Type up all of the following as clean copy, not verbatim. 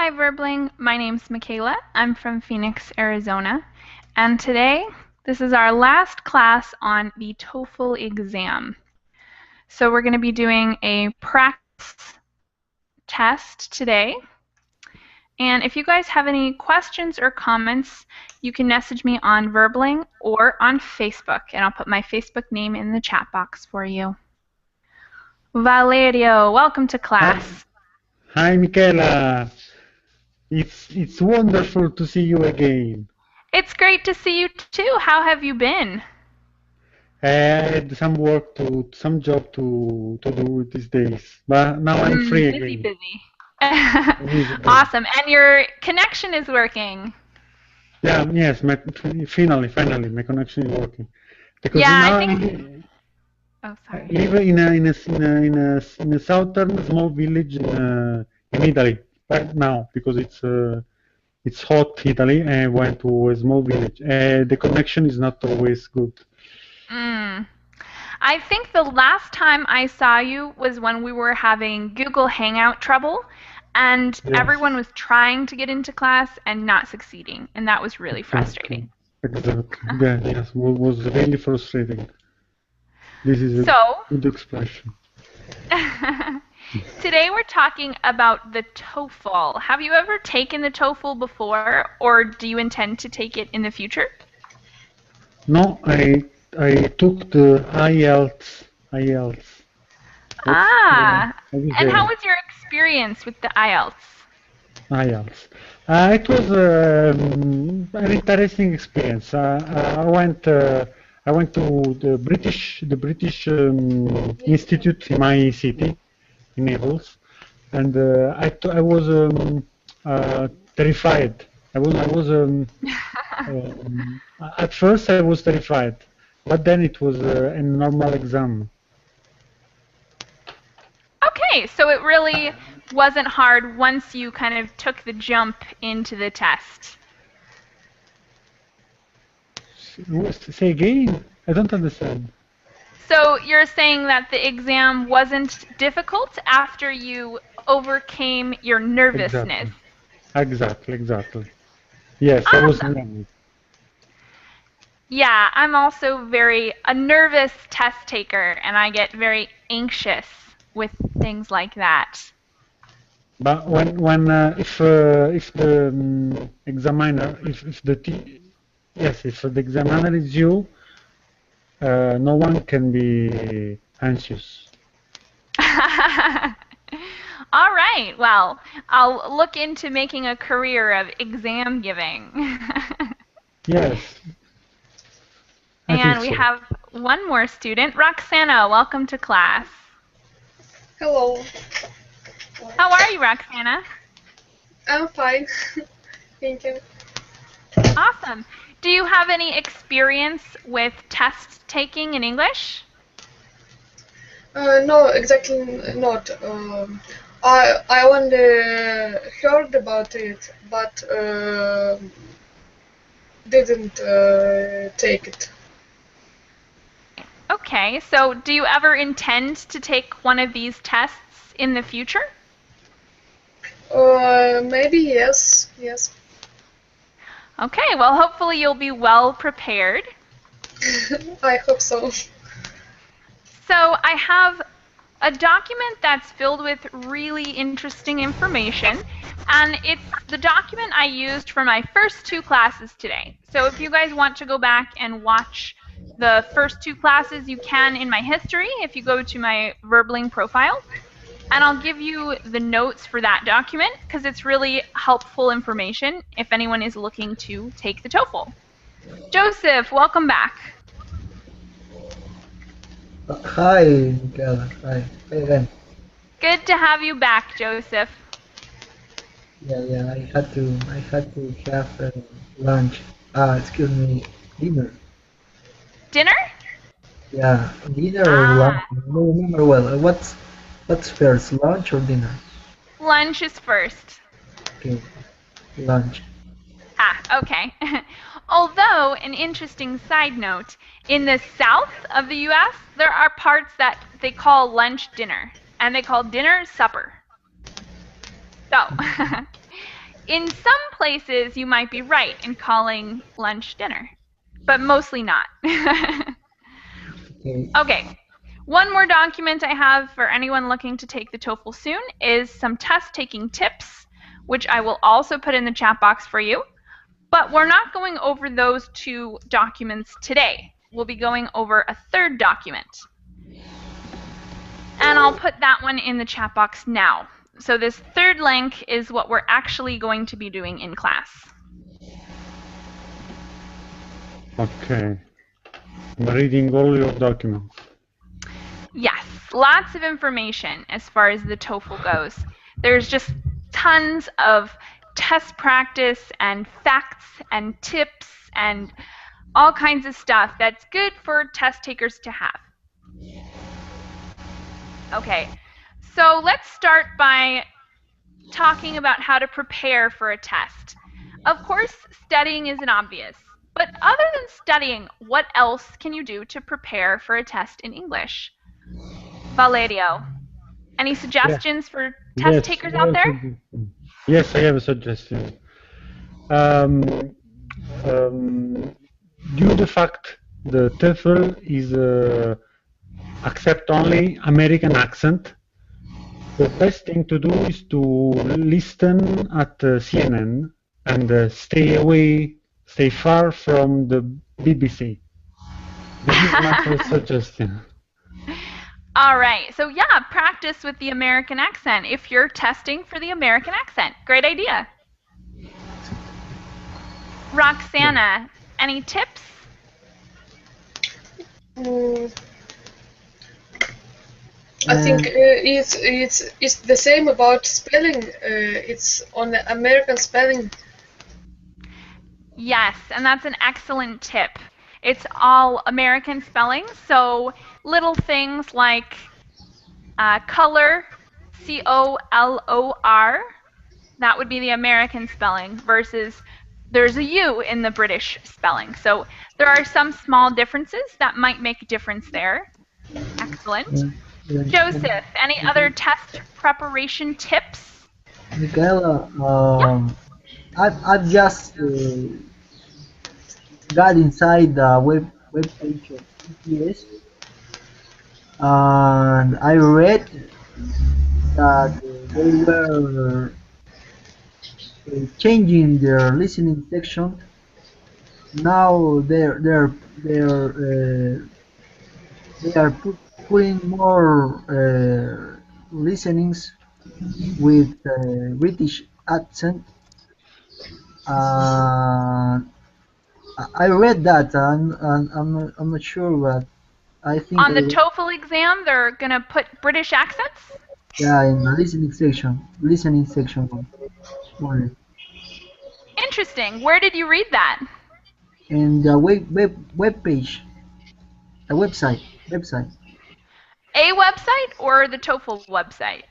Hi, Verbling. My name's Michaela. I'm from Phoenix, Arizona. And today, this is our last class on the TOEFL exam. So we're going to be doing a practice test today. And if you guys have any questions or comments, you can message me on Verbling or on Facebook. And I'll put my Facebook name in the chat box for you. Valerio, welcome to class. Hi, Michaela. It's wonderful to see you again. It's great to see you too. How have you been? I had some job to do these days, but now I'm free again. Busy. Awesome. And your connection is working. Yeah, yes, finally, my connection is working. Because Yeah, now I think. Oh, sorry. I live in a southern small village in Italy right now because it's hot Italy, and I went to a small village. The connection is not always good. I think the last time I saw you was when we were having Google Hangout trouble, and Yes. everyone was trying to get into class and not succeeding, and that was really frustrating. Exactly. Yeah, yes, was really frustrating. This is a good expression. Today we're talking about the TOEFL. Have you ever taken the TOEFL before, or do you intend to take it in the future? No, I took the Ielts. And how was your experience with the Ielts? Ielts. It was an interesting experience. I went to the British Institute in my city, in Naples, and I was terrified. At first I was terrified, but then it was a normal exam. Okay, so it really wasn't hard once you kind of took the jump into the test. Say again? I don't understand. So you're saying that the exam wasn't difficult after you overcame your nervousness. Exactly. Yes, Awesome. I was nervous. Yeah, I'm also a nervous test taker, and I get very anxious with things like that. But if the examiner, if the examiner is you, no one can be anxious. All right, well, I'll look into making a career of exam giving. Yes. And we have one more student, Roxana. Welcome to class. Hello. How are you, Roxana? I'm fine. Thank you. Awesome. Do you have any experience with test taking in English? No, exactly not. I only heard about it, but didn't take it. Okay, so do you ever intend to take one of these tests in the future? Maybe yes. Okay, well, hopefully you'll be well prepared. I hope so. So I have a document that's filled with really interesting information, and it's the document I used for my first two classes today. So if you guys want to go back and watch the first two classes, you can in my history if you go to my Verbling profile. And I'll give you the notes for that document because it's really helpful information if anyone is looking to take the TOEFL. Joseph, welcome back. Hi, Michaela. Hi again. Good to have you back, Joseph. Yeah. I had to have lunch. Dinner. Dinner? Yeah, dinner or lunch. I don't remember well. What's first, lunch or dinner? Lunch is first. Okay, lunch. Okay. Although, an interesting side note, in the south of the US, there are parts that they call lunch dinner, and they call dinner supper. So, in some places, you might be right in calling lunch dinner, but mostly not. Okay. Okay. One more document I have for anyone looking to take the TOEFL soon is some test-taking tips, which I will also put in the chat box for you. But we're not going over those two documents today. We'll be going over a third document. And I'll put that one in the chat box now. So this third link is what we're actually going to be doing in class. Okay. I'm reading all your documents. Yes, lots of information as far as the TOEFL goes. There's just tons of test practice and facts and tips and all kinds of stuff that's good for test takers to have. Okay, so let's start by talking about how to prepare for a test. Of course, studying isn't obvious, but other than studying, what else can you do to prepare for a test in English? Valerio, any suggestions for test takers out there? Yes, I have a suggestion. Due to the fact the TOEFL is accept only American accent, the best thing to do is to listen at CNN and stay far from the BBC. This is my suggestion. All right, so yeah, practice with the American accent if you're testing for the American accent. Great idea. Roxana, any tips? I think it's the same about spelling. It's on the American spelling. Yes, and that's an excellent tip. It's all American spelling, so little things like color, C-O-L-O-R, that would be the American spelling, versus there's a U in the British spelling. So there are some small differences that might make a difference there. Excellent. Joseph, any other test preparation tips? Michaela, I've just got inside the web page of ETS, and I read that they were changing their listening section. Now they are putting more listenings with British accent. I read that, and I'm not sure, but I think on the TOEFL exam, they're gonna put British accents. Yeah, in the listening section only. Interesting. Where did you read that? In the web page, the website. A website or the TOEFL website?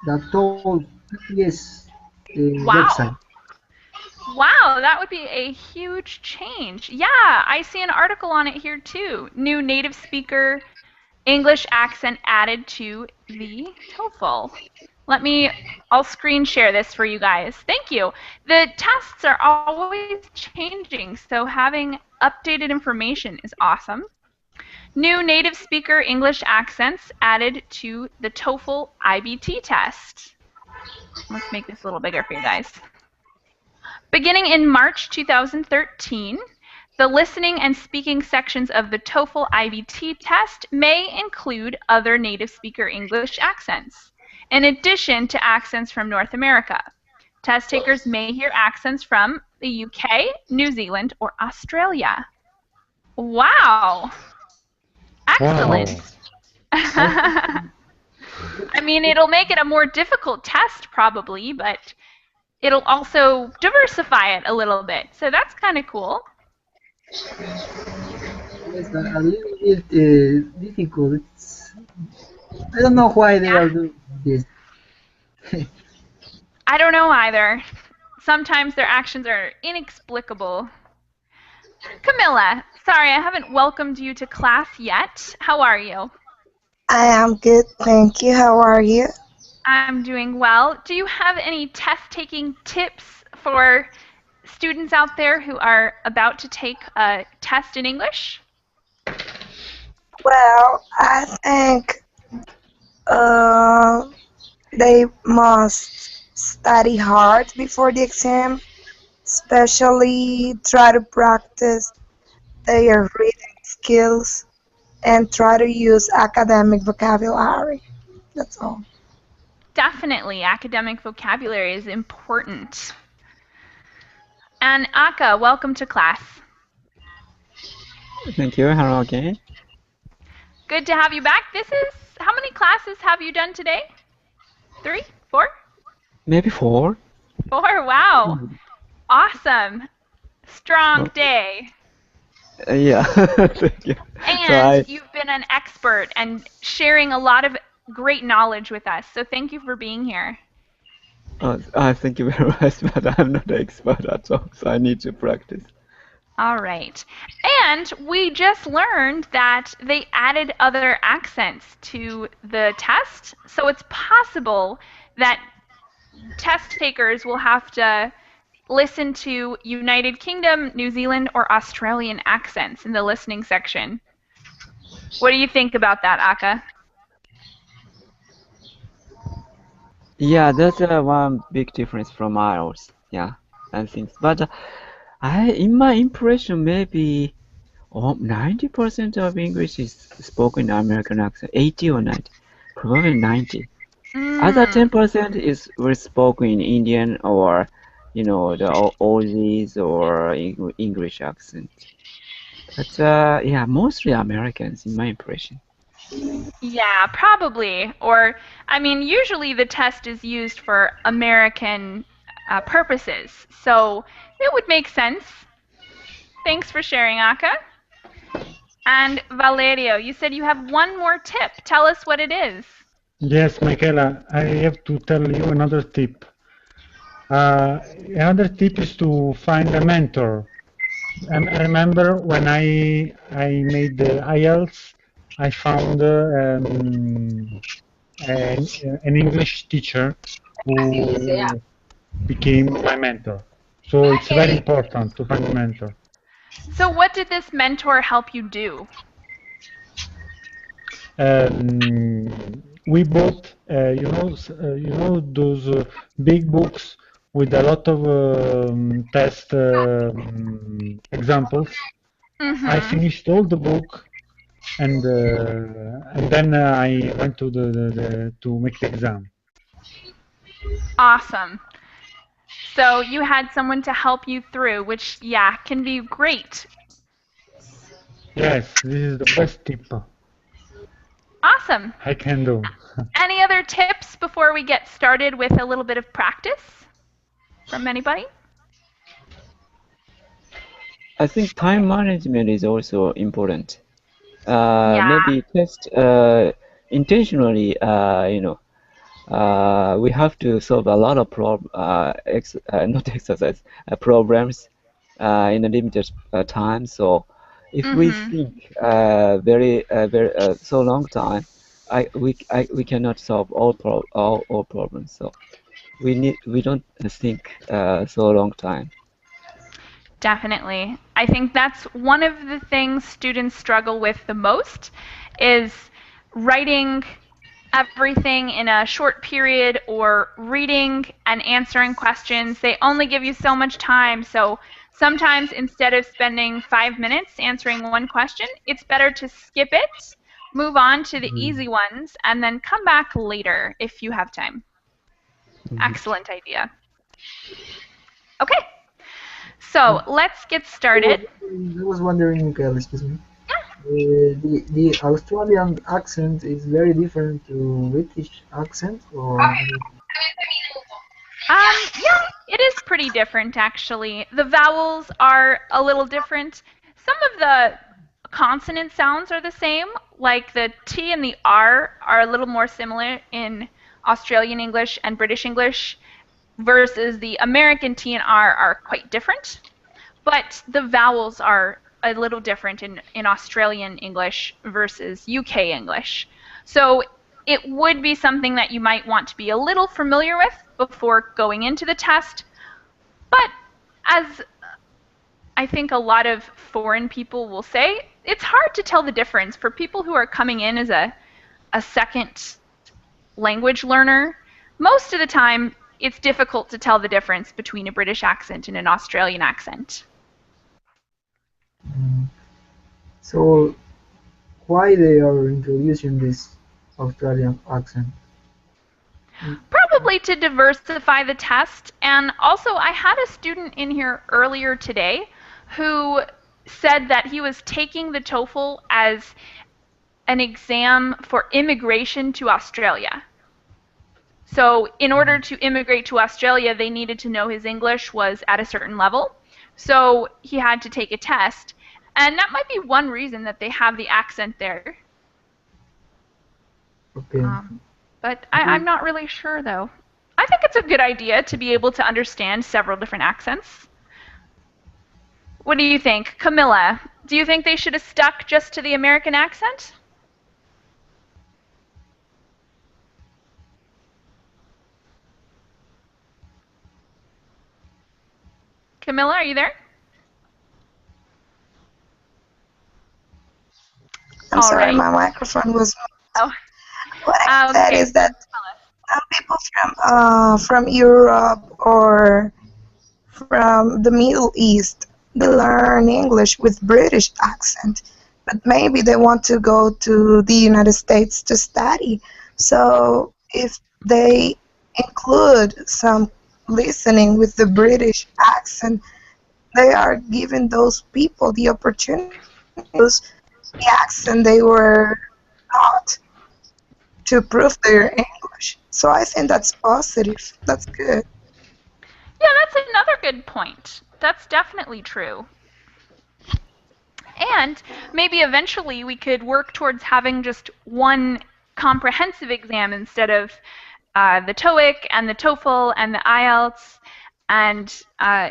The TOEFL PTS Wow. website. Wow, that would be a huge change. Yeah, I see an article on it here too. New native speaker English accent added to the TOEFL. I'll screen share this for you guys. Thank you. The tests are always changing, so having updated information is awesome. New native speaker English accents added to the TOEFL IBT test. Let's make this a little bigger for you guys. Beginning in March 2013, the listening and speaking sections of the TOEFL IBT test may include other native speaker English accents, in addition to accents from North America. Test takers may hear accents from the UK, New Zealand, or Australia. Wow! Excellent. Wow. I mean, it'll make it a more difficult test probably, but it'll also diversify it a little bit. So that's kind of cool. It's a little bit difficult. I don't know why they are doing this. I don't know either. Sometimes their actions are inexplicable. Camilla, sorry, I haven't welcomed you to class yet. How are you? I am good, thank you. How are you? I'm doing well. Do you have any test-taking tips for students out there who are about to take a test in English? Well, I think uh, they must study hard before the exam, especially try to practice their reading skills and try to use academic vocabulary. That's all. Definitely, academic vocabulary is important. And Aka, welcome to class. Thank you. Hello again. Good to have you back. How many classes have you done today? 3? 4? Maybe 4. 4, wow. Awesome. Strong day. Yeah, thank you. And you've been an expert and sharing a lot of great knowledge with us. So thank you for being here. Thank you very much, but I'm not an expert at all, so I need to practice. All right. And we just learned that they added other accents to the test. So it's possible that test takers will have to listen to United Kingdom, New Zealand, or Australian accents in the listening section. What do you think about that, Aka? Yeah, that's one big difference from Ielts. Yeah, I think. But in my impression, maybe 90% of English is spoken in American accent. 80 or 90, probably 90. Other 10% is spoken in Indian or, the Aussies or English accent. But yeah, mostly Americans, in my impression. Yeah, probably. Or, I mean, usually the test is used for American purposes, so it would make sense. Thanks for sharing, Aka. And Valerio, you said you have one more tip. Tell us what it is. Yes, Michaela, I have to tell you another tip. Another tip is to find a mentor. I remember when I made the IELTS, I found an English teacher who became my mentor. So it's very important to find a mentor. So what did this mentor help you do? We bought, those big books with a lot of test examples. I finished all the book, and then I went to to make the exam. Awesome. So you had someone to help you through, which, yeah, can be great. Yes, this is the best tip. Awesome. I can do. Any other tips before we get started with a little bit of practice from anybody? I think time management is also important. Yeah. Maybe test intentionally, we have to solve a lot of problems in a limited time. So if we think very so long time, we cannot solve all problems. So we don't think so long time. Definitely. I think that's one of the things students struggle with the most is writing everything in a short period or reading and answering questions. They only give you so much time, so sometimes instead of spending 5 minutes answering one question, it's better to skip it, move on to the easy ones, and then come back later if you have time. Excellent idea. Okay, so let's get started. I was wondering, excuse me. The Australian accent is very different to British accent, or? Yeah, it is pretty different actually. The vowels are a little different. Some of the consonant sounds are the same, like the T and the R are a little more similar in Australian English and British English versus the American T and R are quite different. But the vowels are a little different in Australian English versus UK English. So it would be something that you might want to be a little familiar with before going into the test. But as I think a lot of foreign people will say, it's hard to tell the difference for people who are coming in as a second language learner. Most of the time, it's difficult to tell the difference between a British accent and an Australian accent. So why they are introducing this Australian accent? Probably to diversify the test. And also, I had a student in here earlier today who said that he was taking the TOEFL as an exam for immigration to Australia. So in order to immigrate to Australia, they needed to know his English was at a certain level. So he had to take a test. And that might be one reason that they have the accent there. Okay. But I'm not really sure, though. I think it's a good idea to be able to understand several different accents. What do you think? Camilla, do you think they should have stuck just to the American accent? Camilla, are you there? I'm sorry, my microphone was. Oh. What I said is that some people from Europe or from the Middle East, they learn English with British accent, but maybe they want to go to the United States to study. So if they include some listening with the British accent, they are giving those people the opportunity to use the accent they were taught to prove their English. So I think that's positive. That's good. Yeah, that's another good point. That's definitely true. And maybe eventually we could work towards having just one comprehensive exam instead of the TOEIC and the TOEFL and the Ielts. And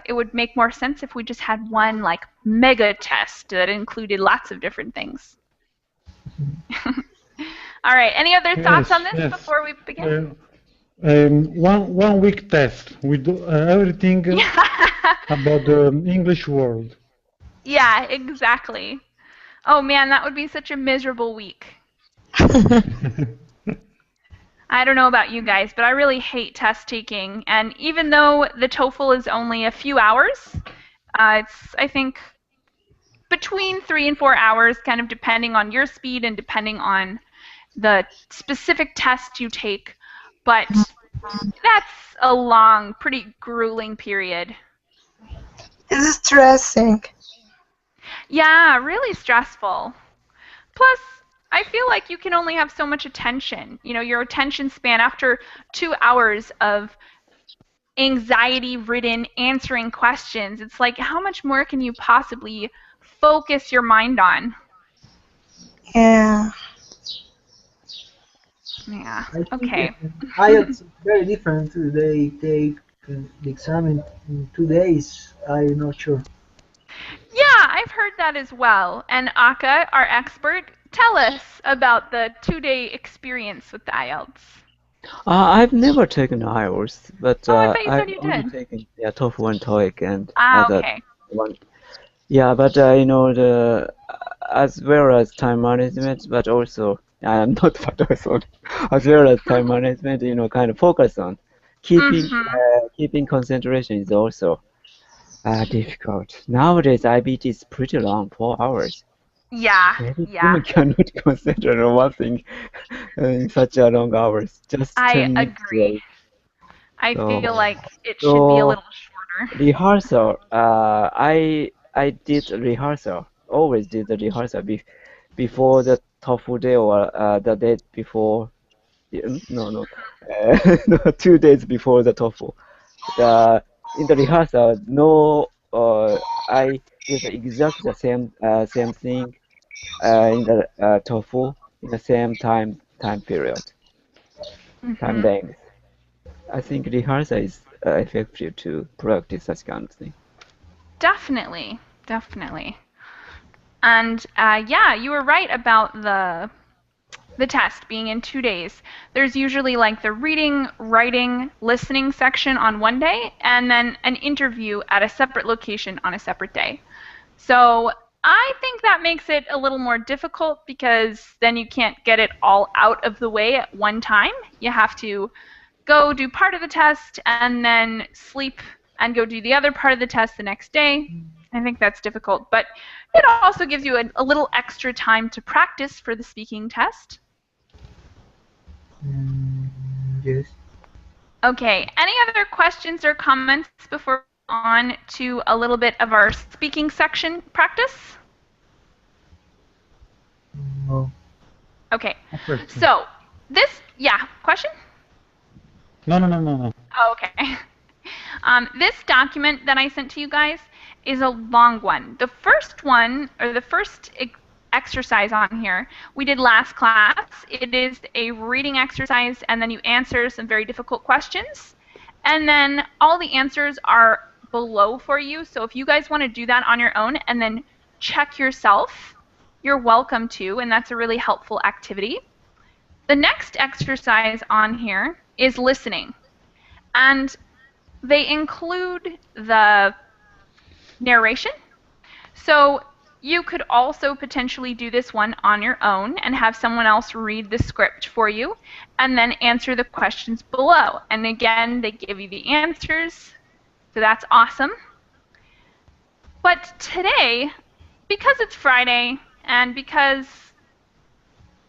it would make more sense if we just had one like mega test that included lots of different things. All right. Any other thoughts on this before we begin? 1 week test. We do everything about the English world. Yeah, exactly. Oh man, that would be such a miserable week. I don't know about you guys, but I really hate test taking. And even though the TOEFL is only a few hours, it's, I think, between 3 and 4 hours, kind of depending on your speed and depending on the specific test you take. But that's a long, pretty grueling period. It's stressing. Yeah, really stressful. Plus, I feel like you can only have so much attention. You know, your attention span after 2 hours of anxiety-ridden answering questions, it's like, how much more can you possibly focus your mind on? Yeah. Yeah, okay. Ielts is very different. They take the exam in 2 days. I'm not sure. Yeah, I've heard that as well. And Aka, our expert, tell us about the 2-day experience with the IELTS. I've never taken IELTS, but I bet you said I've you only did. taken TOEFL and TOEIC and Okay. one. Yeah, but you know the as well as time management, but also I am not also as well as time management. You know, kind of focus on keeping concentration is also difficult. Nowadays, IBT is pretty long, 4 hours. Yeah, Maybe yeah. you cannot concentrate on one thing in such a long hours. Just 10 I minutes. agree. I So, feel like it should be a little shorter. rehearsal. I did rehearsal. Always did the rehearsal before the TOEFL day or the day before. No, 2 days before the TOEFL. In the rehearsal, no, I did exactly the same thing in the TOEFL in the same time period, time length. I think rehearsal is effective to practice such kind of thing. Definitely, definitely. And yeah, you were right about the test being in 2 days, there's usually like the reading, writing, listening section on one day, and then an interview at a separate location on a separate day. So I think that makes it a little more difficult because then you can't get it all out of the way at one time. You have to go do part of the test and then sleep and go do the other part of the test the next day. I think that's difficult, but it also gives you a little extra time to practice for the speaking test. Yes. Okay, any other questions or comments before we go on to a little bit of our speaking section practice? No. Okay, so this, yeah, question? No. Oh, okay. This document that I sent to you guys is a long one. The first one, or the first exercise on here, we did last class. It is a reading exercise, and then you answer some very difficult questions. And then all the answers are below for you. So if you guys want to do that on your own and then check yourself, you're welcome to, and that's a really helpful activity. The next exercise on here is listening. And they include the narration. So you could also potentially do this one on your own and have someone else read the script for you and then answer the questions below. And again, they give you the answers, so that's awesome. But today, because it's Friday and because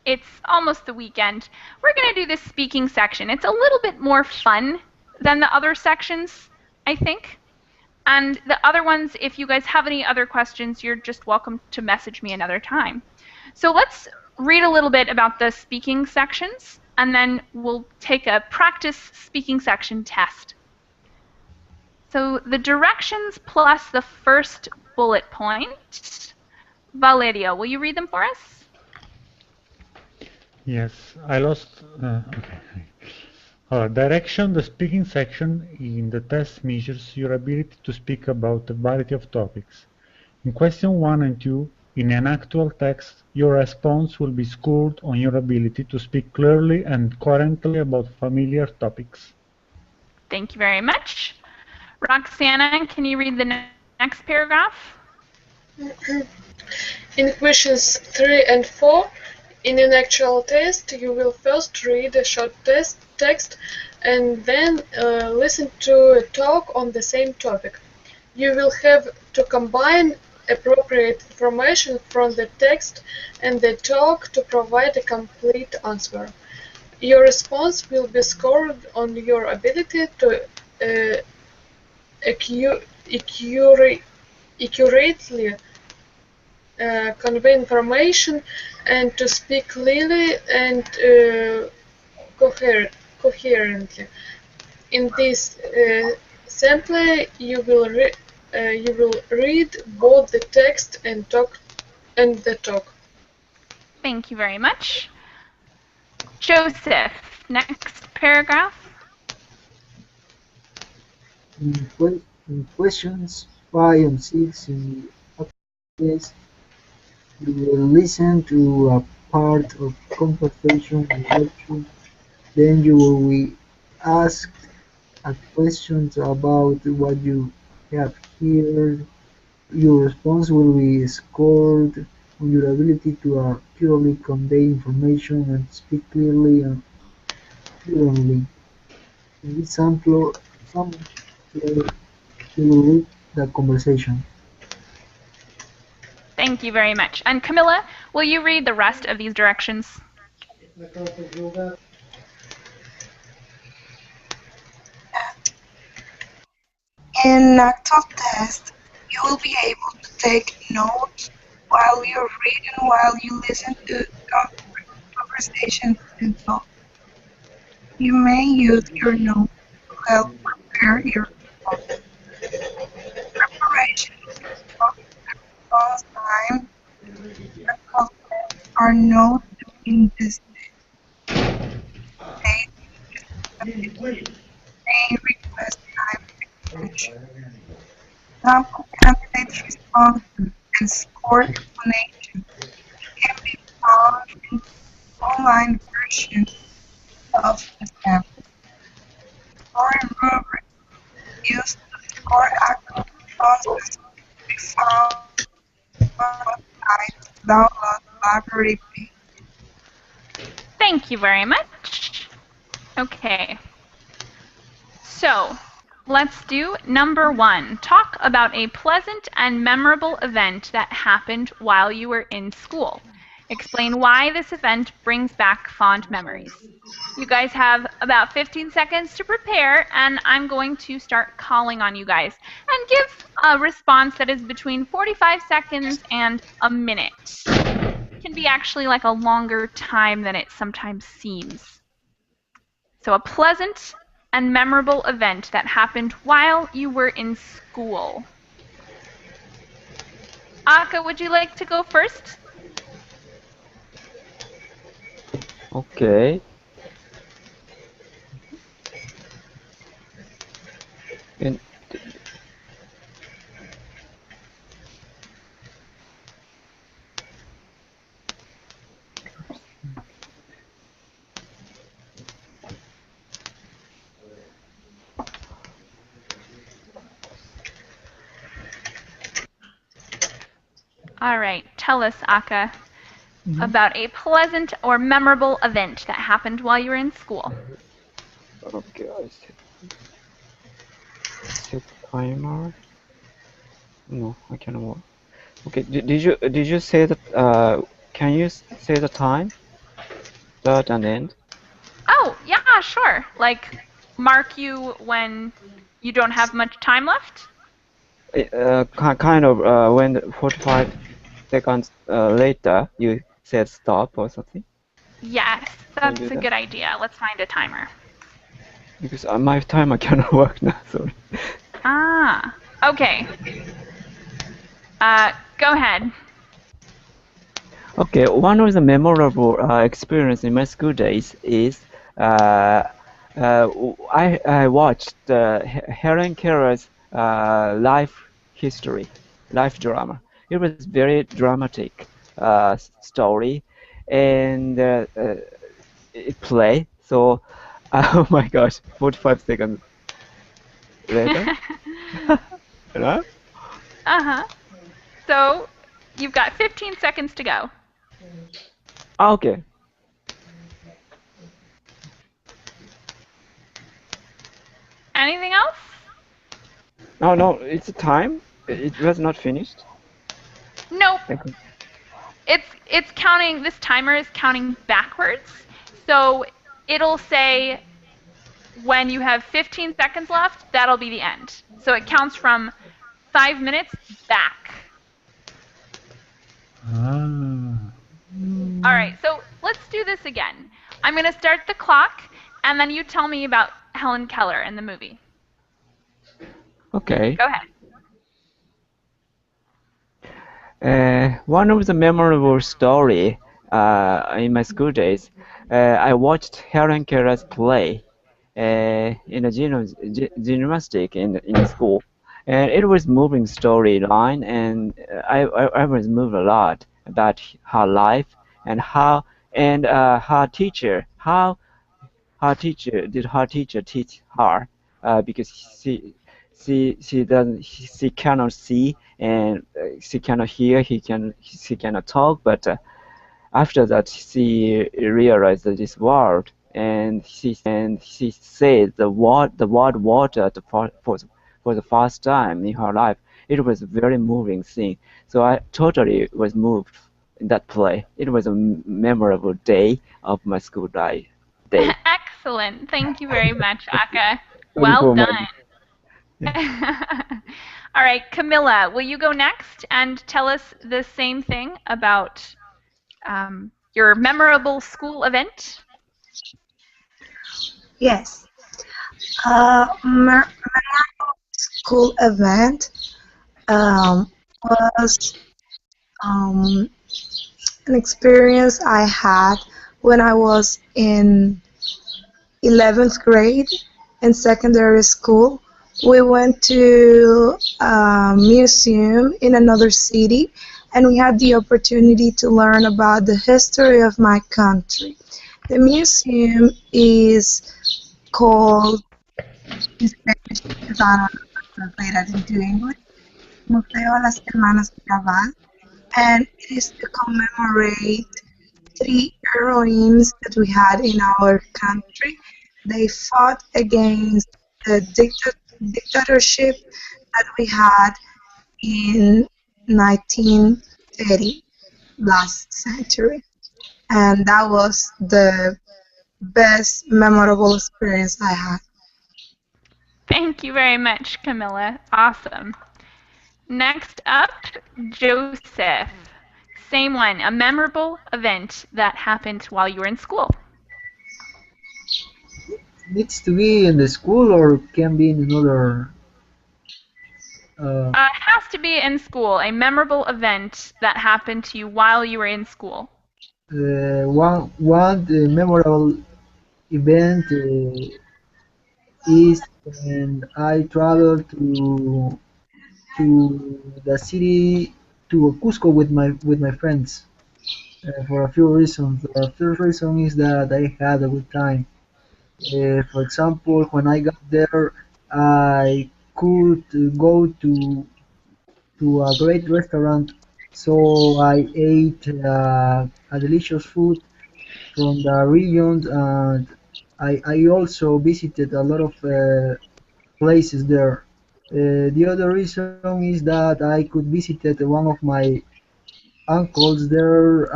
it's almost the weekend, we're going to do this speaking section. It's a little bit more fun than the other sections, I think. And the other ones, if you guys have any other questions, you're just welcome to message me another time. So let's read a little bit about the speaking sections, and then we'll take a practice speaking section test. So the directions plus the first bullet point. Valeria, will you read them for us? Yes, I lost. Okay. Direction, the speaking section in the test measures your ability to speak about a variety of topics. In question 1 and 2, in an actual text, your response will be scored on your ability to speak clearly and coherently about familiar topics. Thank you very much. Roxana, can you read the next paragraph? In questions 3 and 4, in an actual test, you will first read a short text and then listen to a talk on the same topic. You will have to combine appropriate information from the text and the talk to provide a complete answer. Your response will be scored on your ability to accurately convey information and to speak clearly and coherently. In this sample, you will read both the text and the talk. Thank you very much. Joseph, next paragraph. In questions 5 and 6 in the test, you will listen to a part of conversation and lecture. Then you will be asked questions about what you have heard. Your response will be scored on your ability to accurately convey information and speak clearly and fluently. In this sample, you will read the conversation. Thank you very much. And Camilla, will you read the rest of these directions? In an actual test, you will be able to take notes while you read and while you listen to conversations and talk. You may use your notes to help prepare your response. Preparation response time are noted in this state. May request time extension. Sample candidates' responses and score explanation can be found in online version of the exam. Scoring rubric used to score active process can be found on the website's download library page. Thank you very much. Okay. So, let's do number 1. Talk about a pleasant and memorable event that happened while you were in school. Explain why this event brings back fond memories. You guys have about 15 seconds to prepare, and I'm going to start calling on you guys. And give a response that is between 45 seconds and a minute. It can be actually like a longer time than it sometimes seems. So a pleasant and memorable event that happened while you were in school. Aka, would you like to go first? Okay. And All right, tell us, Aka, about a pleasant or memorable event that happened while you were in school. okay, I set timer. No, I cannot. Okay, did you say that? Can you say the time? Start and end. Oh, yeah, sure. Like, mark you when you don't have much time left? Kind of when 45 seconds later you said stop or something. Yes, Can you that's do a that? good idea. Let's find a timer. Because my timer cannot work now. Sorry. Ah, okay. Go ahead. Okay, one of the memorable experience in my school days is I watched Helen Keller's life history, life drama. It was very dramatic story, and it play. So, oh my gosh, 45 seconds later. Hello? Uh-huh. So, you've got 15 seconds to go. Okay. Anything else? No, it's a time. It was not finished. Nope. Okay. It's counting, this timer is counting backwards. So it'll say when you have 15 seconds left, that'll be the end. So it counts from 5 minutes back. All right, so let's do this again. I'm going to start the clock, and then you tell me about Helen Keller in the movie. Okay. Go ahead. One of the memorable story in my school days, I watched Helen Keller's play in a gymnastic in school, and it was moving storyline, and I was moved a lot about her life and her teacher, how her teacher teach her because she cannot see and she cannot hear, she cannot talk, but after that she realized this world, and she said the word water for the first time in her life. It was a very moving thing, so I totally was moved in that play. It was a memorable day of my school life day. Excellent. Thank you very much, Aka. Sorry Well for my done. All right, Camilla, will you go next and tell us the same thing about your memorable school event? Yes. Memorable school event was an experience I had when I was in 11th grade in secondary school. We went to a museum in another city, and we had the opportunity to learn about the history of my country. The museum is called, in Spanish, because I don't know how to translate it into English, Museo de las Hermanas Mirabal, and it is to commemorate three heroines that we had in our country. They fought against the dictatorship that we had in 1930, last century. And that was the best memorable experience I had. Thank you very much, Camilla. Awesome. Next up, Joseph. Same one, a memorable event that happened while you were in school. Needs to be in the school or can be in another. It has to be in school, a memorable event that happened to you while you were in school. One memorable event is when I traveled to the city to Cusco with my friends for a few reasons. The first reason is that I had a good time. For example, when I got there, I could go to a great restaurant, so I ate a delicious food from the region, and I also visited a lot of places there. The other reason is that I could visit one of my uncles there.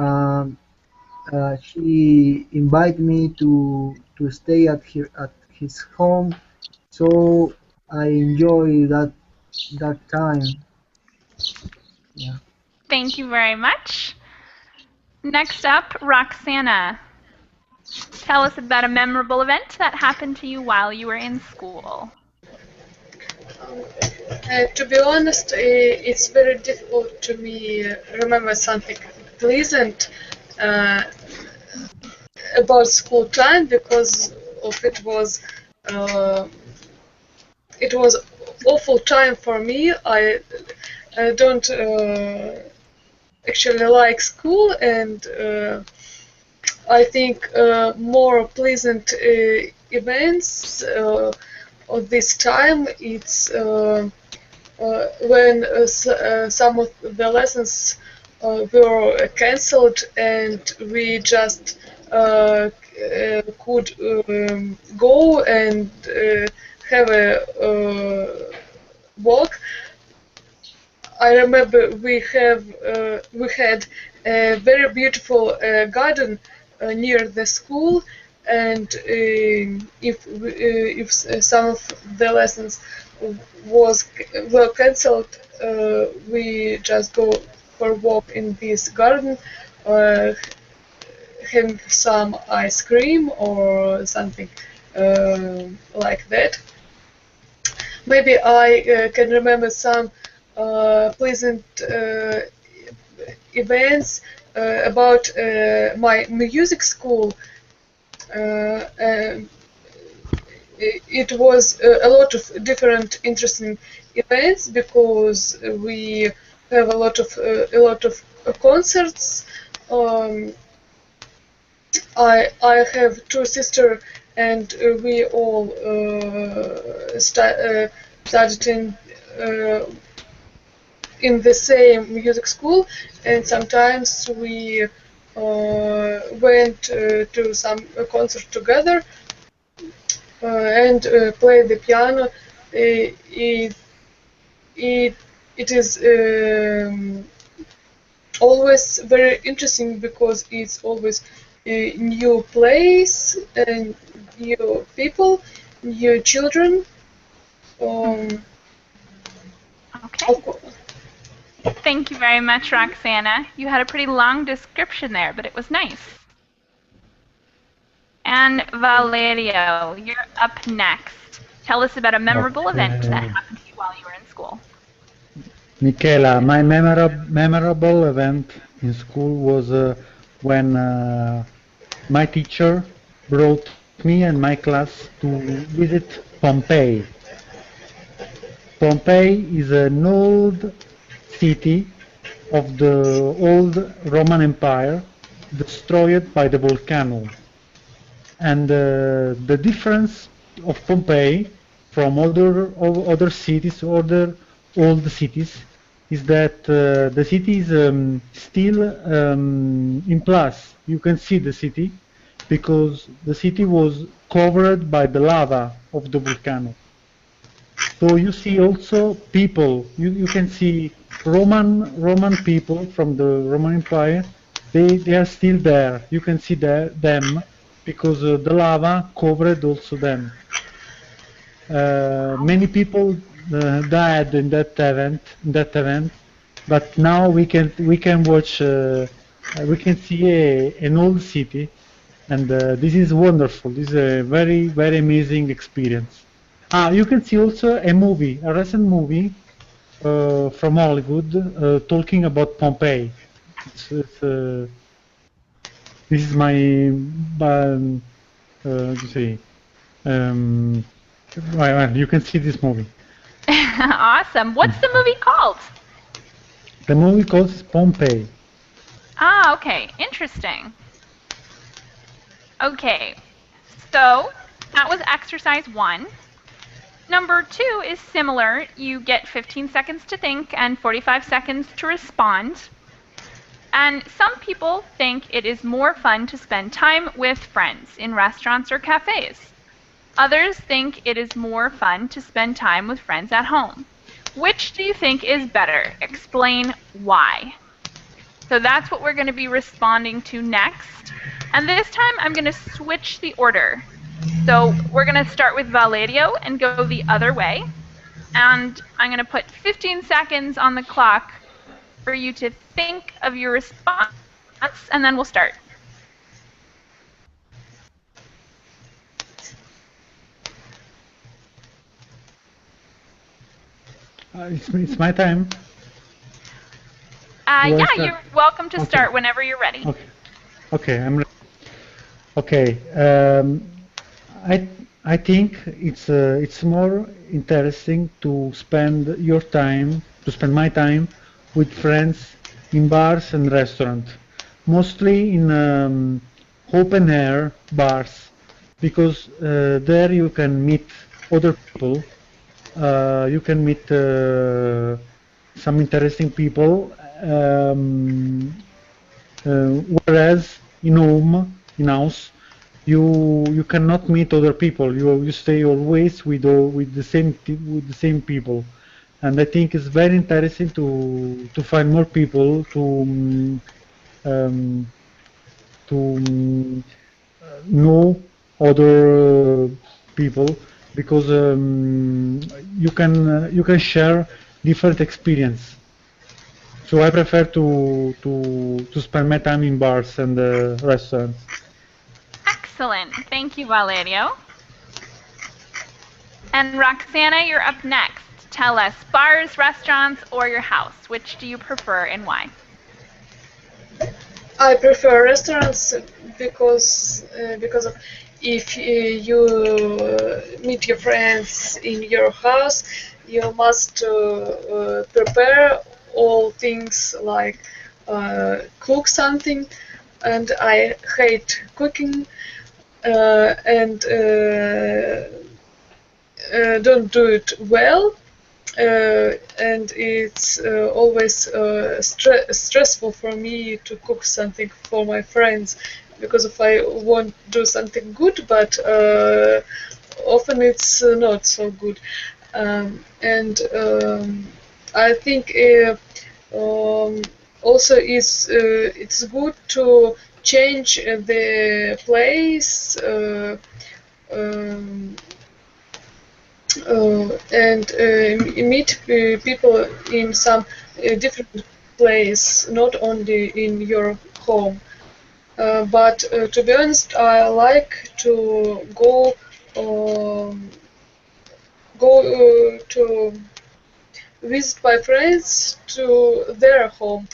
She invited me to stay at his home, so I enjoy that time. Yeah. Thank you very much. Next up, Roxana. Tell us about a memorable event that happened to you while you were in school. To be honest, it's very difficult to me remember something pleasant about school time because of it was awful time for me. I don't actually like school, and I think more pleasant events of this time it's when some of the lessons were cancelled and we just could go and have a walk. I remember we had a very beautiful garden near the school, and if some of the lessons were cancelled, we just go for a walk in this garden, having some ice cream or something like that. Maybe I can remember some pleasant events about my music school. It was a lot of different interesting events because we have a lot of concerts. I have two sisters, and we all started in the same music school, and sometimes we went to some concert together and played the piano. It is always very interesting because it's always a new place and new people, new children. Okay. Thank you very much, Roxana. You had a pretty long description there, but it was nice. And Valerio, you're up next. Tell us about a memorable event that happened to you while you were in school. Michela, my memorable event in school was when my teacher brought me and my class to visit Pompeii. Pompeii is an old city of the old Roman Empire destroyed by the volcano. And the difference of Pompeii from other cities, other old cities, is that the city is still in place. You can see the city because the city was covered by the lava of the volcano. So you see also people. You can see Roman people from the Roman Empire. They are still there. You can see them because the lava covered also them. Many people died in that event. But now we can watch. We can see an old city, and this is wonderful. This is a very amazing experience. You can see also a recent movie from Hollywood talking about Pompeii. This is my, you see, well, you can see this movie. Awesome. What's the movie called? The movie called Pompeii. Ah, okay. Interesting. Okay, so that was exercise 1. Number 2 is similar. You get 15 seconds to think and 45 seconds to respond. And some people think it is more fun to spend time with friends in restaurants or cafes. Others think it is more fun to spend time with friends at home. Which do you think is better? Explain why. So that's what we're going to be responding to next. And this time I'm going to switch the order. So we're going to start with Valerio and go the other way. And I'm going to put 15 seconds on the clock for you to think of your response, and then we'll start. It's my time. Yeah, you're welcome to start whenever you're ready. Okay, I'm ready. Okay, I think it's more interesting to spend my time with friends in bars and restaurants, mostly in open air bars, because there you can meet other people. You can meet some interesting people, whereas in house, you cannot meet other people. You stay always with the same people, and I think it's very interesting to find more people to know other people, because you can share different experience. So I prefer to spend my time in bars and restaurants. Excellent. Thank you, Valerio. And Roxana, you're up next. Tell us, bars, restaurants, or your house. Which do you prefer and why? I prefer restaurants because of if you meet your friends in your house, you must prepare all things like cook something, and I hate cooking and don't do it well. And it's always stressful for me to cook something for my friends, because if I want to do something good, but often it's not so good. And I think also it's good to change the place and meet people in some different place, not only in your home. But to be honest, I like to go to visit my friends to their home.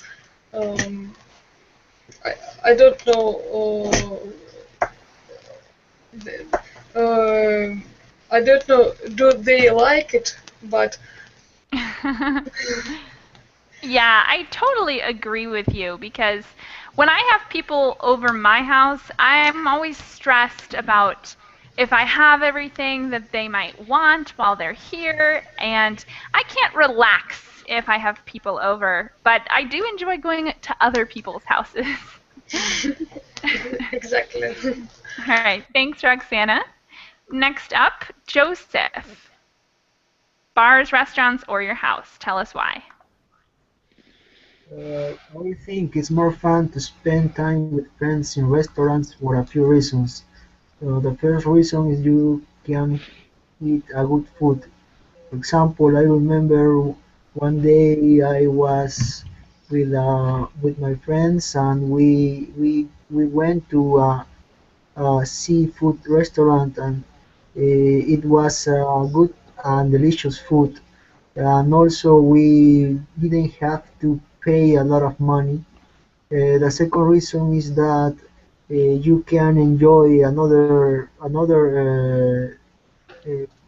I don't know. I don't know. Do they like it? But Yeah, I totally agree with you because when I have people over my house, I'm always stressed about if I have everything that they might want while they're here, and I can't relax if I have people over, but I do enjoy going to other people's houses. Exactly. All right, thanks, Roxana. Next up, Joseph. Bars, restaurants, or your house? Tell us why. I think it's more fun to spend time with friends in restaurants for a few reasons. The first reason is you can eat a good food. For example, I remember one day I was with my friends and we went to a seafood restaurant and it was good and delicious food. And also we didn't have to pay a lot of money. The second reason is that you can enjoy another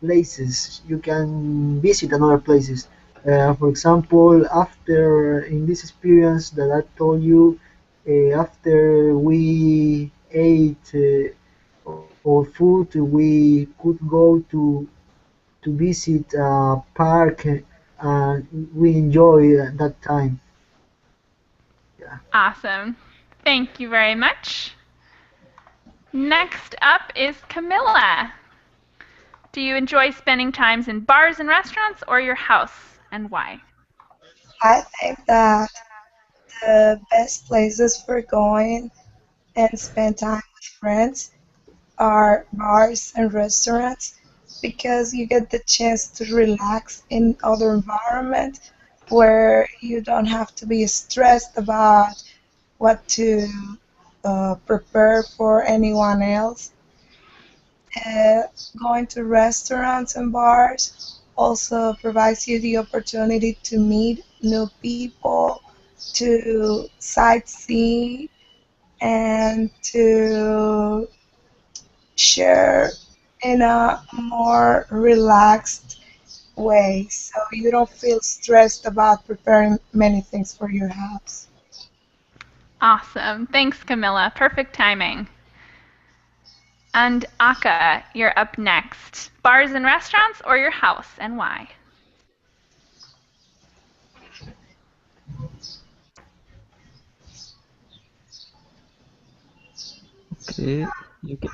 places. You can visit another places. For example, after in this experience that I told you, after we ate our food, we could go to visit a park and we enjoy that time. Yeah. Awesome. Thank you very much. Next up is Camilla. Do you enjoy spending times in bars and restaurants or your house, and why? I think that the best places for going and spend time with friends are bars and restaurants because you get the chance to relax in other environment where you don't have to be stressed about what to prepare for anyone else. Uh, Going to restaurants and bars also provides you the opportunity to meet new people, to sightsee, and to share in a more relaxed way so you don't feel stressed about preparing many things for your house. Awesome. Thanks, Camilla. Perfect timing. And Aka, you're up next. Bars and restaurants or your house, and why? Okay,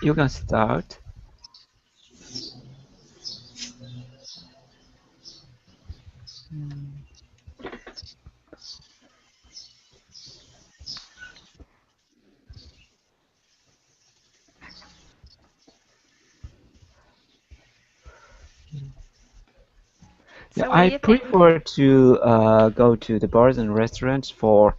you can start. Yeah, So what do I you think? prefer to go to the bars and restaurants for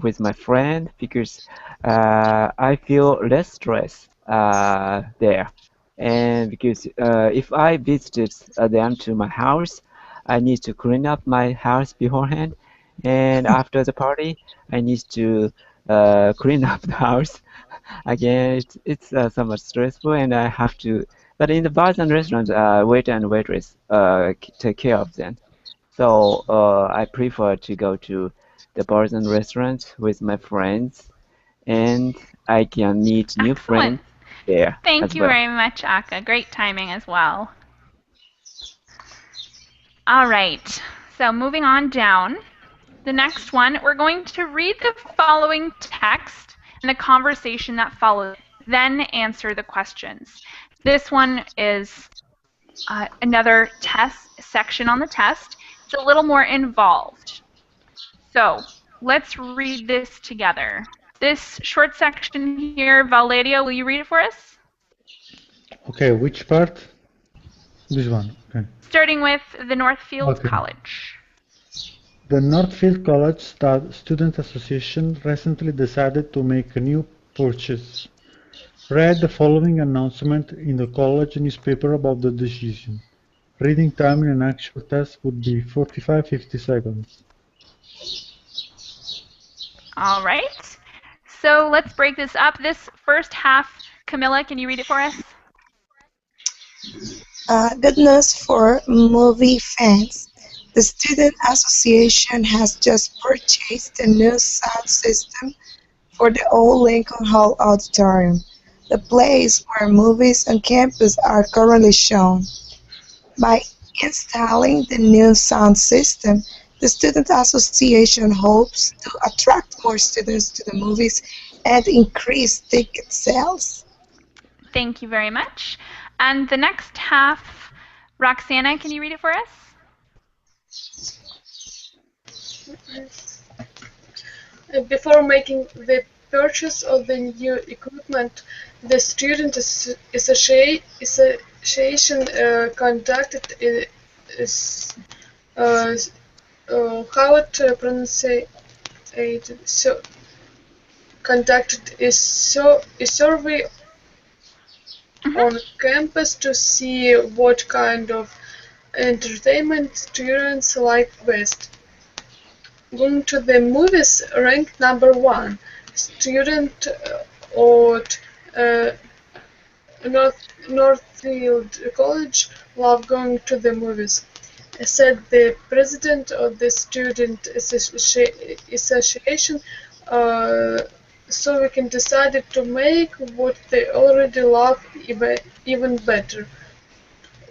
with my friend because I feel less stress there, and because if I visited them to my house, I need to clean up my house beforehand, and after the party, I need to clean up the house again. It's somewhat stressful, and I have to. But in the bars and restaurants, waiter and waitress take care of them. So I prefer to go to the bars and restaurants with my friends, and I can meet new Excellent. friends there Thank as you well. very much, Aka. Great timing as well. All right. So moving on down. The next one, we're going to read the following text and the conversation that follows, then answer the questions. This one is another test section on the test. It's a little more involved. So let's read this together. This short section here, Valeria, will you read it for us? Okay, which part? This one. Okay. Starting with the Northfield Okay. College. The Northfield College Student Association recently decided to make a new purchase. Read the following announcement in the college newspaper about the decision. Reading time in an actual test would be 45-50 seconds. All right. So let's break this up. This first half, Camilla, can you read it for us? Good news for movie fans. The Student Association has just purchased a new sound system for the old Lincoln Hall Auditorium, the place where movies on campus are currently shown. By installing the new sound system, the Student Association hopes to attract more students to the movies and increase ticket sales. Thank you very much. And the next half, Roxana, can you read it for us? Before making the purchase of the new equipment, the Student Association conducted how to pronounce it, so conducted a survey on campus to see what kind of entertainment students like best. Going to the movies ranked number 1. Student at Northfield College love going to the movies, said the president of the Student Association. So we can decide to make what they already love even better.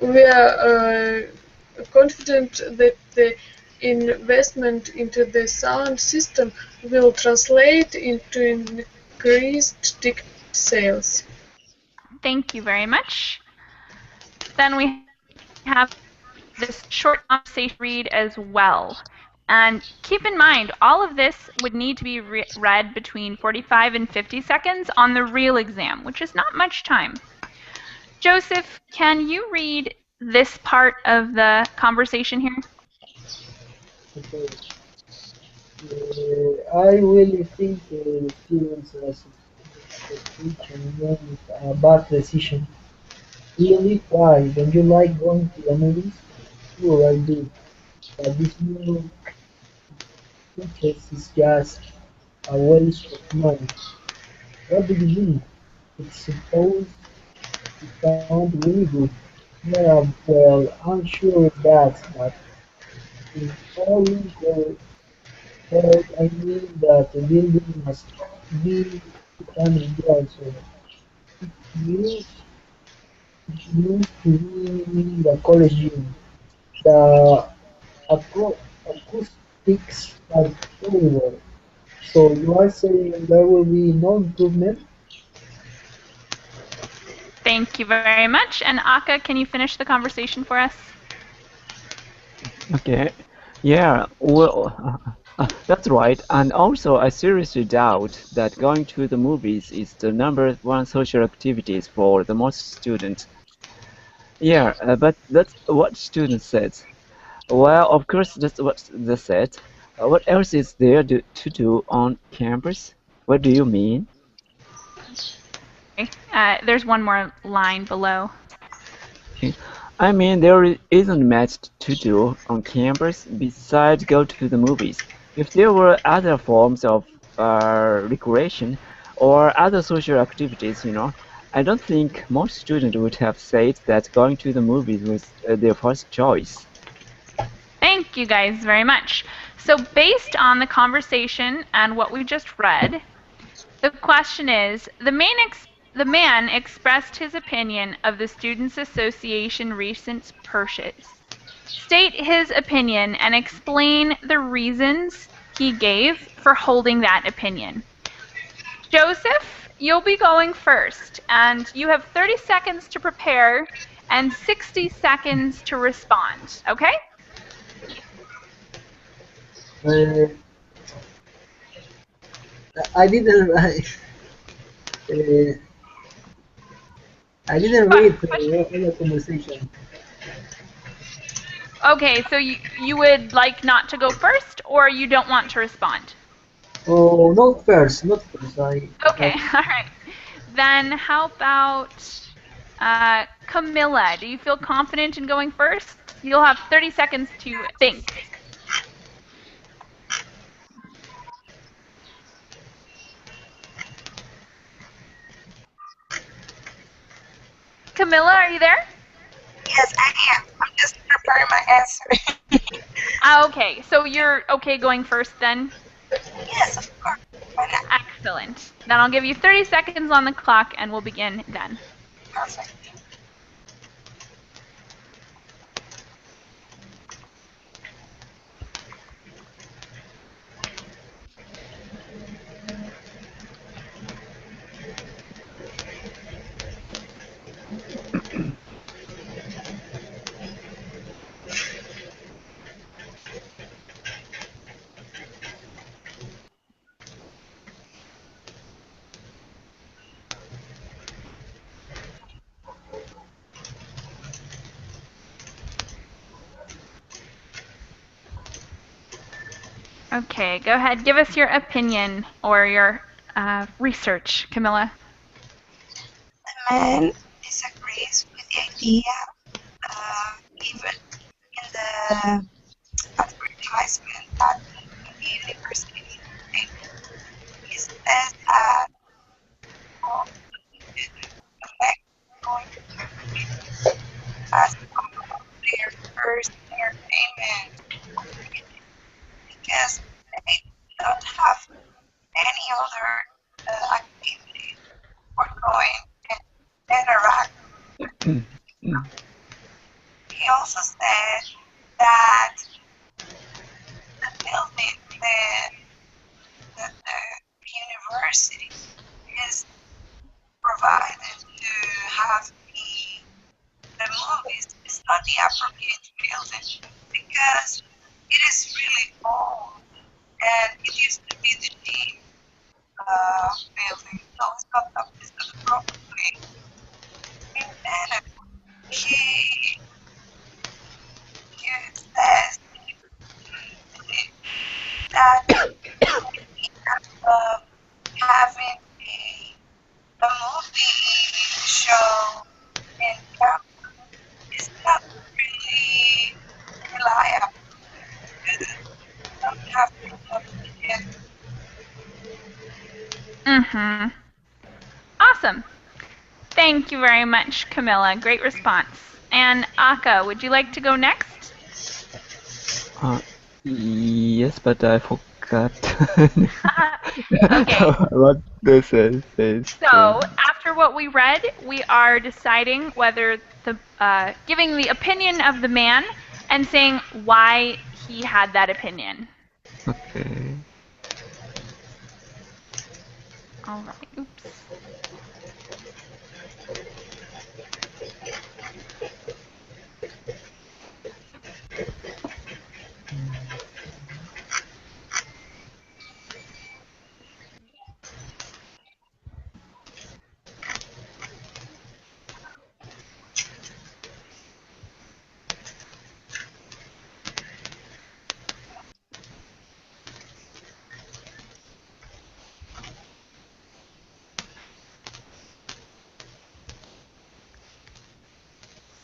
We are confident that the investment into the sound system will translate into increased ticket sales. Thank you very much. Then we have this short conversation read as well. And keep in mind, all of this would need to be read between 45 and 50 seconds on the real exam, which is not much time. Joseph, can you read this part of the conversation here? Okay. I really think students association made a bad decision. Really? Why? Don't you like going to the movies? Sure, I do. But this new ticket is just a waste of money. What do you mean? It's supposed to sound really good. Yeah, well, I'm sure of that, but in calling for help, I mean that the building must be 200 yards old. Used, used to be the college gym. The acoustics are terrible. So you are saying there will be no improvement? Thank you very much. And Aka, can you finish the conversation for us? Okay. Yeah, well, that's right. And also, I seriously doubt that going to the movies is the number one social activities for the most students. Yeah, but that's what students said. Well, of course, that's what they said. What else is there to do on campus? What do you mean? There's one more line below. I mean, there isn't much to do on campus besides go to the movies. If there were other forms of recreation or other social activities, I don't think most students would have said that going to the movies was their first choice. Thank you guys very much. So based on the conversation and what we just read, the question is, the man expressed his opinion of the Students Association recent purchase. State his opinion and explain the reasons he gave for holding that opinion. Joseph, you'll be going first, and you have 30 seconds to prepare and 60 seconds to respond, okay? Uh, I didn't. Uh, I didn't read the conversation. Okay, so you would like not to go first, or you don't want to respond? Oh, not first, not first. Okay, all right. Then how about Camilla? Do you feel confident in going first? You'll have 30 seconds to think. Camilla, are you there? Yes, I am. I'm just preparing my answer. Okay, so you're okay going first then? Yes, of course. Why not? Excellent. Then I'll give you 30 seconds on the clock and we'll begin then. Perfect. Okay, go ahead. Give us your opinion or your research, Camilla. The man disagrees with the idea given in the advertisement that the university he says that all effect going to as their first entertainment because they don't have any other activity for going and interact. He also said that the building, the university is provided to have the movies. It's not the appropriate building because it is really old and it used to be the gym building, so it's not the proper place. And then he says that having a movie show in campus is not really reliable. Don't have to Mm-hmm. Awesome. Thank you very much, Camilla. Great response. And Aka, would you like to go next? Yes, but I forgot Okay. what this says. So after what we read, we are deciding whether giving the opinion of the man and saying why he had that opinion. Okay. All right. Oops.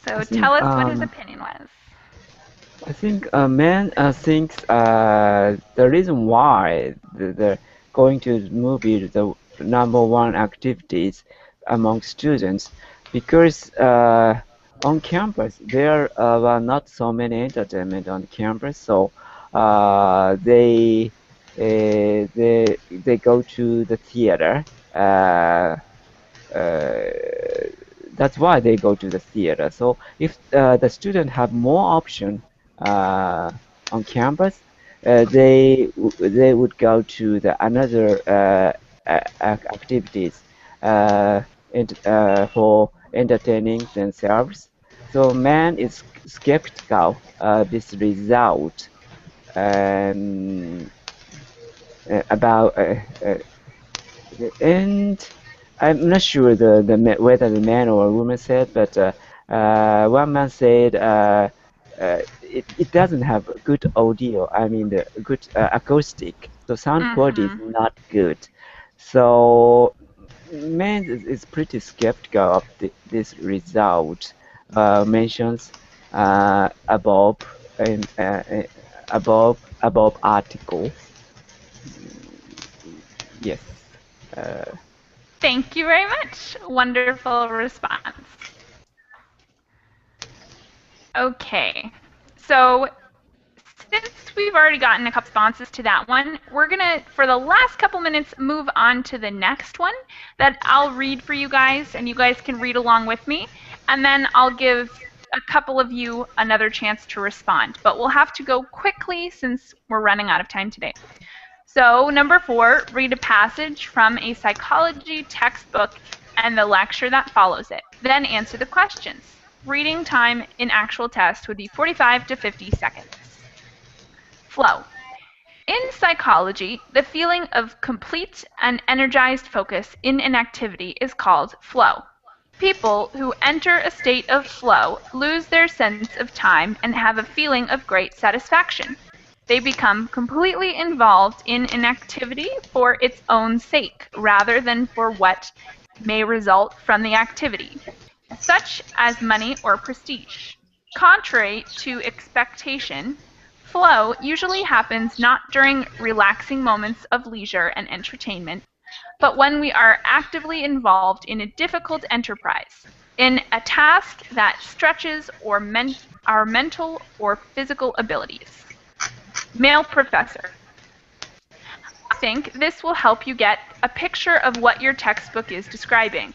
So tell us what his opinion was. I think a man thinks the reason why the going to the movie is the number one activities among students because on campus there are not so many entertainment on campus, so they go to the theater. That's why they go to the theater. So if the student have more option on campus, they would go to the another activities for entertaining themselves. So man is skeptical this result about and I'm not sure whether the man or woman said, but one man said it doesn't have good audio. I mean the good acoustic, so sound quality is not good. So man is pretty skeptical of this result. Mentions above and above article. Yes. Thank you very much. Wonderful response. Okay. So since we've already gotten a couple responses to that one, we're going to, for the last couple minutes, move on to the next one that I'll read for you guys, and you guys can read along with me. And then I'll give a couple of you another chance to respond. But we'll have to go quickly since we're running out of time today. So, number 4, read a passage from a psychology textbook and the lecture that follows it. Then answer the questions. Reading time in actual test would be 45 to 50 seconds. Flow. In psychology, the feeling of complete and energized focus in an activity is called flow. People who enter a state of flow lose their sense of time and have a feeling of great satisfaction. They become completely involved in an activity for its own sake, rather than for what may result from the activity, such as money or prestige. Contrary to expectation, flow usually happens not during relaxing moments of leisure and entertainment, but when we are actively involved in a difficult enterprise, in a task that stretches our mental or physical abilities. Male professor. I think this will help you get a picture of what your textbook is describing.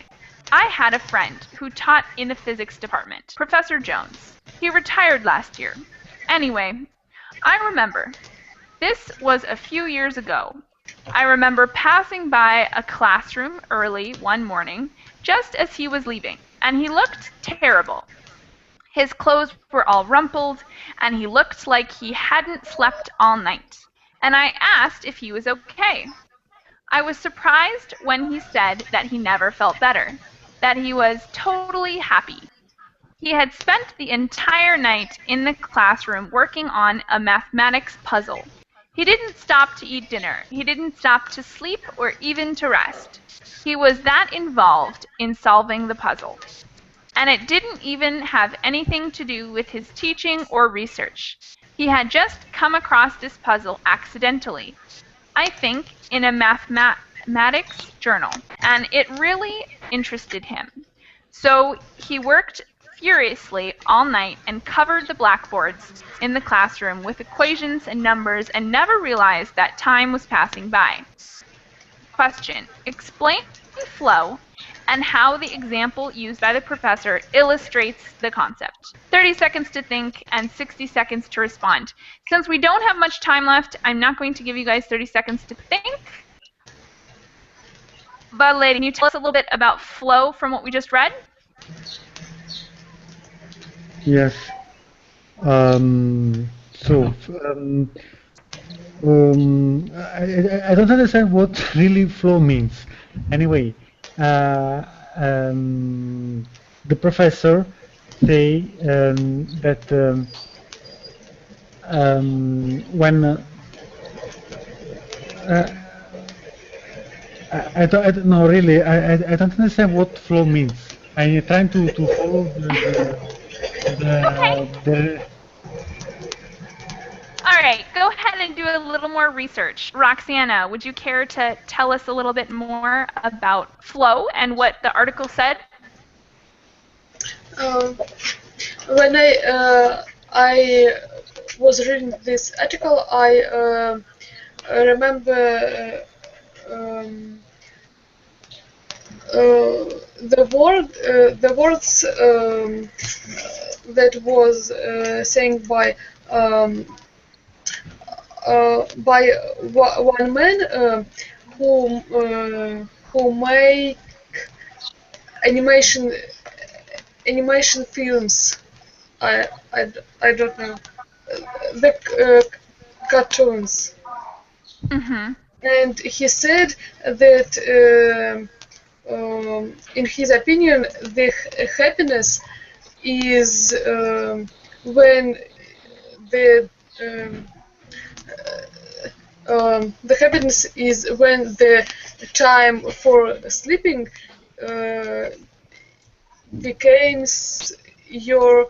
I had a friend who taught in the physics department, Professor Jones. He retired last year. Anyway, I remember. This was a few years ago. I remember passing by a classroom early one morning, just as he was leaving, and he looked terrible. His clothes were all rumpled, and he looked like he hadn't slept all night. And I asked if he was okay. I was surprised when he said that he never felt better, that he was totally happy. He had spent the entire night in the classroom working on a mathematics puzzle. He didn't stop to eat dinner. He didn't stop to sleep or even to rest. He was that involved in solving the puzzle. And it didn't even have anything to do with his teaching or research. He had just come across this puzzle accidentally, I think in a mathematics journal, and it really interested him. So he worked furiously all night and covered the blackboards in the classroom with equations and numbers and never realized that time was passing by. Question. Explain flow and how the example used by the professor illustrates the concept. 30 seconds to think and 60 seconds to respond. Since we don't have much time left, I'm not going to give you guys 30 seconds to think. Valeria, can you tell us a little bit about flow from what we just read? Yes. I don't understand what really flow means. Anyway, the professor say that when I don't know really. I don't understand what flow means. I'm trying to follow the All right, go ahead and do a little more research. Roxana, would you care to tell us a little bit more about flow and what the article said? When I was reading this article, I remember the words that was saying by one man who make animation films. I don't know the cartoons. Mm-hmm. And he said that in his opinion the happiness is when the happiness is when the time for sleeping becomes your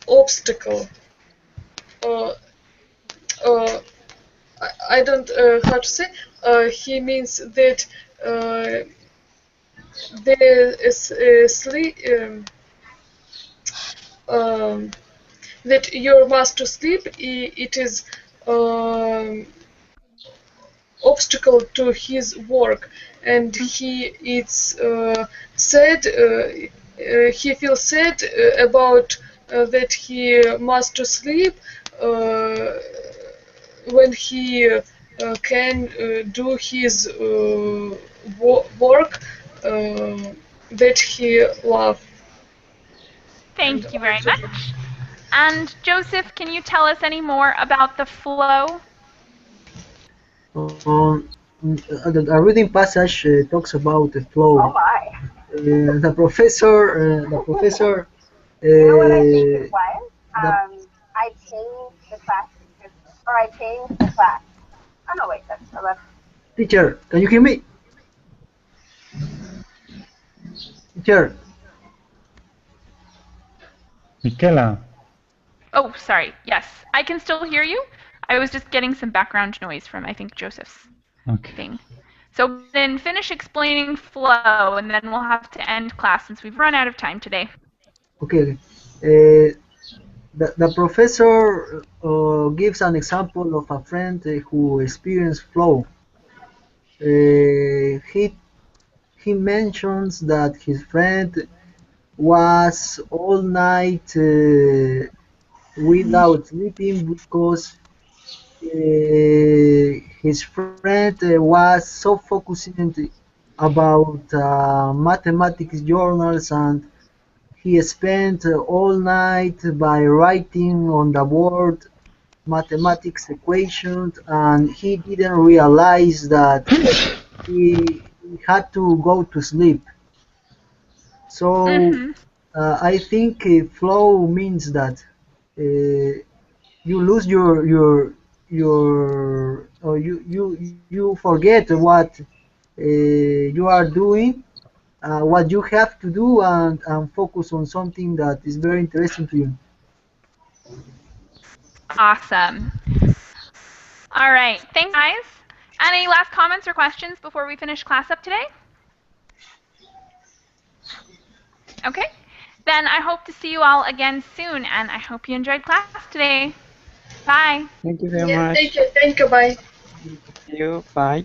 obstacle. I don't how to say. He means that the sleep. that your master sleep, it is obstacle to his work, and sad. He feels sad about that he must sleep when he can do his work that he loves. Thank you very much. And Joseph, can you tell us any more about the flow? The reading passage talks about the flow. Oh my. The professor, You know what I think it was? I changed the class, or I changed the class. Oh no, wait, that's 11. teacher, can you hear me? Teacher. Michela. Oh, sorry. Yes, I can still hear you. I was just getting some background noise from, I think, Joseph's thing. So then finish explaining flow, and then we'll have to end class since we've run out of time today. Okay. The professor gives an example of a friend who experienced flow. He mentions that his friend was all night without sleeping because his friend was so focused about mathematics journals, and he spent all night by writing on the board mathematics equations, and he didn't realize that he had to go to sleep. So I think flow means that you lose you forget what you are doing, what you have to do, and focus on something that is very interesting to you. Awesome. All right. Thanks, guys. Any last comments or questions before we finish class up today? Okay. Then I hope to see you all again soon, and I hope you enjoyed class today. Bye. Thank you very Yeah, much. thank you, bye. See you. Bye.